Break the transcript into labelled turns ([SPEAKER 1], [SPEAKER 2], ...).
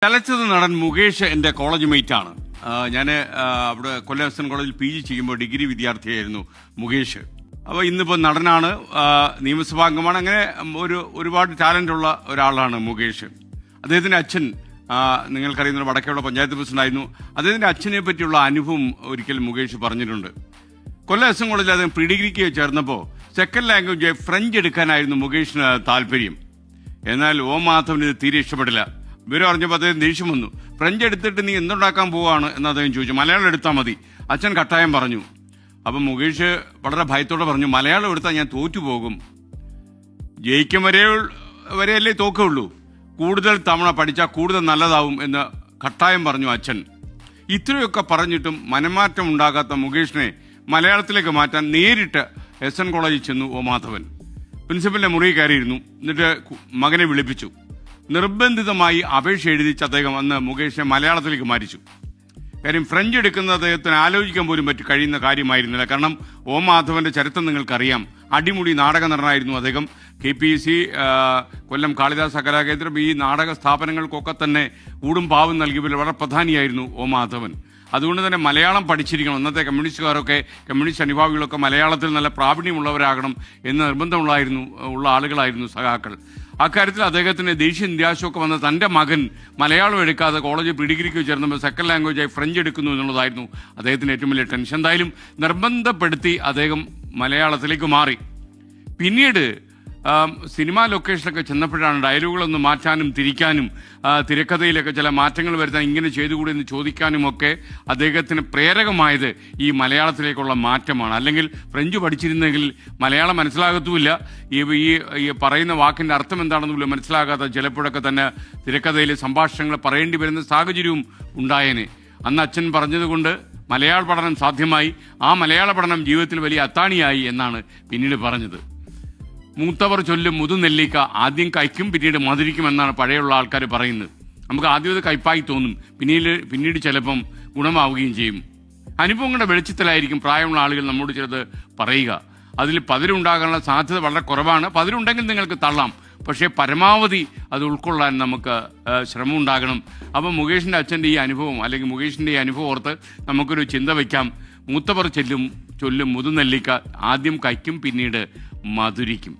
[SPEAKER 1] ചലച്ചിത്ര നടൻ മുകേഷ് എൻ്റെ കോളേജ് മേറ്റ് ആണ്. ഞാൻ അവിടെ കൊല്ലം എസ് എൻ കോളേജിൽ PG ചെയ്യുമ്പോൾ ഡിഗ്രി വിദ്യാർത്ഥിയായിരുന്നു മുകേഷ്. അപ്പോൾ ഇന്നിപ്പോൾ നടനാണ്, നിയമസഭാംഗമാണ്. അങ്ങനെ ഒരുപാട് ടാലൻ്റ് ഉള്ള ഒരാളാണ് മുകേഷ്. അദ്ദേഹത്തിൻ്റെ അച്ഛൻ നിങ്ങൾക്കറിയുന്ന വടക്കേയുള്ള പഞ്ചായത്ത് പ്രസിഡന്റായിരുന്നു. അദ്ദേഹത്തിൻ്റെ അച്ഛനെ പറ്റിയുള്ള അനുഭവം ഒരിക്കൽ മുകേഷ് പറഞ്ഞിട്ടുണ്ട്. കൊല്ലം എസ് എൻ കോളേജിൽ അദ്ദേഹം പ്രീഡിഗ്രിക്ക് ചേർന്നപ്പോൾ സെക്കൻഡ് ലാംഗ്വേജ് ഫ്രഞ്ച് എടുക്കാനായിരുന്നു മുകേഷിന് താല്പര്യം. എന്നാൽ മാധവന് ഇത് തീരെ ഇഷ്ടപ്പെടില്ല. വിവരം അറിഞ്ഞപ്പോൾ അദ്ദേഹം ദേഷ്യം വന്നു. ഫ്രഞ്ച് എടുത്തിട്ട് നീ എന്തുണ്ടാക്കാൻ പോവാണ് എന്ന് അദ്ദേഹം ചോദിച്ചു. മലയാളം എടുത്താൽ മതി. അച്ഛൻ കട്ടായം പറഞ്ഞു. അപ്പം മുകേഷ് വളരെ ഭയത്തോടെ പറഞ്ഞു, മലയാളം എടുത്താൽ ഞാൻ തോറ്റുപോകും. ജയിക്കും വരെയല്ലേ തോക്കുള്ളൂ. കൂടുതൽ തവണ പഠിച്ചാൽ കൂടുതൽ നല്ലതാവും എന്ന് കട്ടായം പറഞ്ഞു അച്ഛൻ. ഇത്രയൊക്കെ പറഞ്ഞിട്ടും മനമാറ്റം ഉണ്ടാകാത്ത മുകേഷിനെ മലയാളത്തിലേക്ക് മാറ്റാൻ നേരിട്ട് SN കോളേജിൽ ചെന്നു മാധവൻ. പ്രിൻസിപ്പലിന്റെ മുറി കയറിയിരുന്നു. എന്നിട്ട് മകനെ വിളിപ്പിച്ചു. നിർബന്ധിതമായി അപേക്ഷ എഴുതിച്ച് അദ്ദേഹം അന്ന് മുകേഷിനെ മലയാളത്തിലേക്ക് മാറ്റിച്ചു. കാര്യം ഫ്രഞ്ച് എടുക്കുന്നത് അദ്ദേഹത്തിന് ആലോചിക്കാൻ പോലും കഴിയുന്ന കാര്യമായിരുന്നില്ല. കാരണം മാധവന്റെ ചരിത്രം നിങ്ങൾക്കറിയാം. അടിമുടി നാടക നടനായിരുന്നു അദ്ദേഹം. KPEC, കൊല്ലം കാളിദാസ കലാകേന്ദ്രം, ഈ നാടക സ്ഥാപനങ്ങൾക്കൊക്കെ തന്നെ ഊടും പാവും നൽകിയതിൽ വളരെ പ്രധാനിയായിരുന്നു മാധവൻ. അതുകൊണ്ട് തന്നെ മലയാളം പഠിച്ചിരിക്കണം. ഇന്നത്തെ കമ്മ്യൂണിസ്റ്റുകാരൊക്കെ, കമ്മ്യൂണിസ്റ്റ് അനുഭാവികളൊക്കെ മലയാളത്തിൽ നല്ല പ്രാവീണ്യമുള്ളവരാകണം എന്ന് നിർബന്ധമുള്ള ആളുകളായിരുന്നു സഖാക്കൾ. അക്കാര്യത്തിൽ അദ്ദേഹത്തിന് ദേഷ്യം നിരാശയൊക്കെ വന്ന തൻ്റെ മകൻ മലയാളം എടുക്കാതെ കോളേജ് പ്രീഡിഗ്രിക്ക് ചേർന്നപ്പോൾ സെക്കൻഡ് ലാംഗ്വേജായി ഫ്രഞ്ച് എടുക്കുന്നു എന്നുള്ളതായിരുന്നു അദ്ദേഹത്തിന് ഏറ്റവും വലിയ ടെൻഷൻ. എന്തായാലും നിർബന്ധപ്പെടുത്തി അദ്ദേഹം മലയാളത്തിലേക്ക് മാറി. പിന്നീട് സിനിമാ ലൊക്കേഷനൊക്കെ ചെന്നപ്പോഴാണ് ഡയലോഗുകളൊന്ന് മാറ്റാനും തിരിക്കാനും തിരക്കഥയിലൊക്കെ ചില മാറ്റങ്ങൾ വരുത്താൻ ഇങ്ങനെ ചെയ്തുകൂടി എന്ന് ചോദിക്കാനുമൊക്കെ അദ്ദേഹത്തിന് പ്രേരകമായത് ഈ മലയാളത്തിലേക്കുള്ള മാറ്റമാണ്. അല്ലെങ്കിൽ ഫ്രഞ്ച് പഠിച്ചിരുന്നെങ്കിൽ മലയാളം മനസ്സിലാകത്തുമില്ല. ഈ പറയുന്ന വാക്കിൻ്റെ അർത്ഥം എന്താണെന്ന് പോലും മനസ്സിലാകാത്ത ചിലപ്പോഴൊക്കെ തന്നെ തിരക്കഥയിൽ സംഭാഷണങ്ങൾ പറയേണ്ടി വരുന്ന സാഹചര്യവും ഉണ്ടായേനെ. അന്ന് അച്ഛൻ പറഞ്ഞതുകൊണ്ട് മലയാള പഠനം സാധ്യമായി. ആ മലയാള പഠനം ജീവിതത്തിൽ വലിയ അത്താണിയായി എന്നാണ് പിന്നീട് പറഞ്ഞത്. മൂത്തവർ ചൊല്ലും മുതുനെല്ലിക്ക ആദ്യം കയ്ക്കും പിന്നീട് മധുരിക്കും എന്നാണ് പഴയുള്ള ആൾക്കാർ പറയുന്നത്. നമുക്ക് ആദ്യം അത് കയ്പായി തോന്നും, പിന്നീട് ചിലപ്പം ഗുണമാവുകയും ചെയ്യും. അനുഭവങ്ങളുടെ വെളിച്ചത്തിലായിരിക്കും പ്രായമുള്ള ആളുകൾ നമ്മോട് ചിലത് പറയുക. അതിൽ പതിരുണ്ടാകാനുള്ള സാധ്യത വളരെ കുറവാണ്. പതിരുണ്ടെങ്കിൽ നിങ്ങൾക്ക് തള്ളാം, പക്ഷേ പരമാവധി അത് ഉൾക്കൊള്ളാൻ നമുക്ക് ശ്രമം ഉണ്ടാകണം. അപ്പം മുകേഷിൻ്റെ അച്ഛൻ്റെ ഈ അനുഭവം, അല്ലെങ്കിൽ മുകേഷിൻ്റെ ഈ അനുഭവം ഓർത്ത് നമുക്കൊരു ചിന്ത വയ്ക്കാം. മൂത്തവർ ചൊല്ലും മുതുനെല്ലിക്ക ആദ്യം കയ്ക്കും പിന്നീട് മധുരിക്കും.